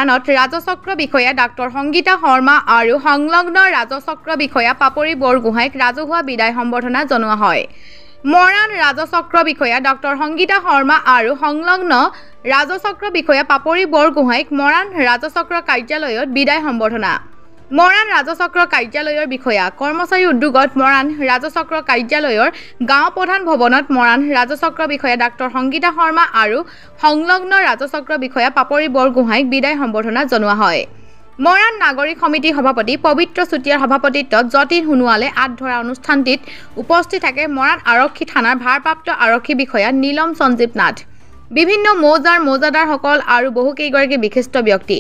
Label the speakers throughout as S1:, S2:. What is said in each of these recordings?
S1: মৰাণত ৰাজচক্ৰ বিষয়া ডাক্তৰ সংগীতা শৰ্মা আৰু সংলগ্ন ৰাজচক্ৰ বিষয়া পাপৰি বৰগোহাঁইক ৰাজহুৱা বিদায় সম্বৰ্ধনা জনোৱা হয়। মৰাণ ৰাজচক্ৰ বিষয়া ডাক্তৰ সংগীতা শৰ্মা আৰু সংলগ্ন ৰাজচক্ৰ বিষয়া পাপৰি বৰগোহাঁইক মৰাণ ৰাজচক্ৰ কাৰ্যালয়ত বিদায় সম্বৰ্ধনা। মৰাণ ৰাজচক্ৰ কাৰ্যালয়ৰ বিষয়া কৰ্মচাৰী উদ্যোগত মৰাণ ৰাজচক্ৰ কাৰ্যালয়ৰ গাঁও প্ৰধান ভৱনত মৰাণ ৰাজচক্ৰ বিষয়া ডাক্তৰ সংগীতা শৰ্মা আৰু সংলগ্ন ৰাজচক্ৰ বিষয়া পাপৰি বৰগোহাঁইক বিদায় সম্বৰ্ধনা জনোৱা হয়। মৰাণ নাগৰিক সমিতিৰ সভাপতি পবিত্ৰ চুতীয়াৰ সভাপতিত্বত যতীন সোণোৱালে আঁত ধৰা অনুষ্ঠানটিত উপস্থিত থাকে মৰাণ আৰক্ষী থানাৰ ভাৰপ্ৰাপ্ত আৰক্ষী বিষয়া নীলম সঞ্জীৱ নাথ, বিভিন্ন মৌজাদাৰসকল আৰু বহুকেইগৰাকী বিশিষ্ট ব্যক্তি,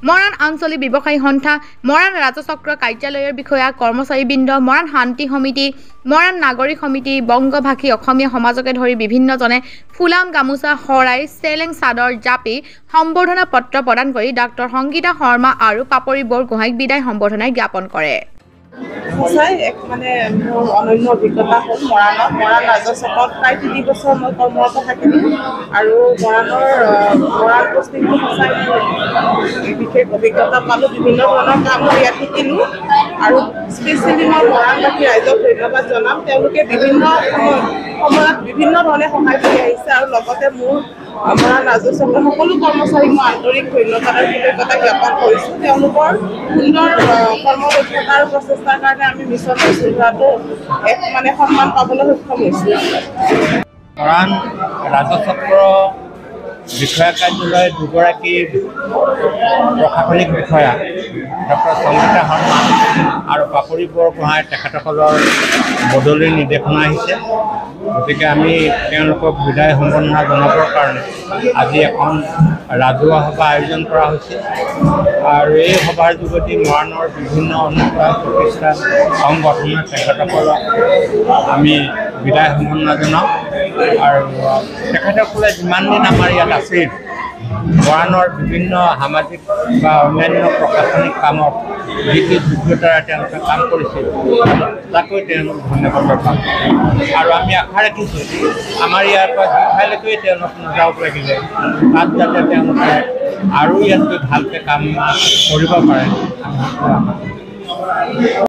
S1: মৰাণ আঞ্চলিক ব্যৱসায়ী সন্থা, মৰাণ ৰাজচক্ৰ কাৰ্যালয়ৰ বিষয়া, কৰ্মচাৰীবৃন্দ, মৰাণ শান্তি সমিতি, মৰাণ নাগৰিক সমিতি, বংগভাষী অসমীয়া সমাজকে ধৰি বিভিন্নজনে ফুলাম গামোচা, শৰাই, চেলেং চাদৰ জাপি সম্বৰ্ধনা পত্ৰ প্ৰদান কৰি ডাক্তৰ সংগীতা শৰ্মা আৰু পাপৰি বৰগোহাঁইক বিদায় সম্বৰ্ধনা জ্ঞাপন কৰে।
S2: সঁচাই এক মোৰ অনন্য অভিজ্ঞতা হ'ল মৰাণ ৰাজচক্ৰত প্ৰায় 3 বছৰ মই কৰ্মৰত থাকিলোঁ আৰু মৰাণ বস্তুটো সঁচাই বিশেষ অভিজ্ঞতা পালোঁ। বিভিন্ন ধৰণৰ কাম ইয়াত শিকিলোঁ আৰু স্পেচিয়েলি মই মৰাণবাসী ৰাইজক ধন্যবাদ জনাম। তেওঁলোকে বিভিন্ন সময়ত বিভিন্ন ধৰণে সহায় কৰি আহিছে আৰু লগতে মোৰ মৰাণ ৰাজচক্ৰৰ সকলো কৰ্মচাৰীক মই আন্তৰিক ধন্যবাদ আৰু কৃতজ্ঞতা জ্ঞাপন কৰিছোঁ। তেওঁলোকৰ সুন্দৰ কৰ্মদক্ষতা আৰু প্ৰচেষ্টাৰ কাৰণে আমি মিছন হোৱাটো এক সন্মান পাবলৈ সক্ষম হৈছোঁ।
S3: মৰাণ ৰাজচক্ৰ বিষয়া কাৰ্যালয়ৰ দুগৰাকী প্ৰশাসনিক বিষয়া ডক্টৰ সংগীতা শৰ্মা আৰু পাপৰি বৰগোহাঁই তেখেতসকলৰ বদলিৰ নিৰ্দেশনা আহিছে। গতিকে আমি তেওঁলোকক বিদায় সম্বৰ্ধনা জনাবৰ কাৰণে আজি এখন ৰাজহুৱা সভা আয়োজন কৰা হৈছে আৰু এই সভাৰ যোগেদি মৰাণৰ বিভিন্ন অনুষ্ঠান প্ৰতিষ্ঠান সংগঠনৰ তেখেতসকলক আমি বিদায় সম্বৰ্ধনা জনাওঁ আৰু তেখেতসকলে যিমান দিন আমাৰ ইয়াত আছিল মৰাণৰ বিভিন্ন সামাজিক বা অন্যান্য প্ৰশাসনিক কামত যি কি যোগ্যতাৰে তেওঁলোকে কাম কৰিছিল তাকৈ তেওঁলোক ধন্যবাদ পাম আৰু আমি আশা ৰাখিছোঁ আমাৰ ইয়াৰ পৰা যি ঠাইলৈকে তেওঁলোক নাযাওক লাগিলে তাত যাতে তেওঁলোকে আৰু ইয়াতকৈ ভালকৈ কাম কৰিব পাৰে।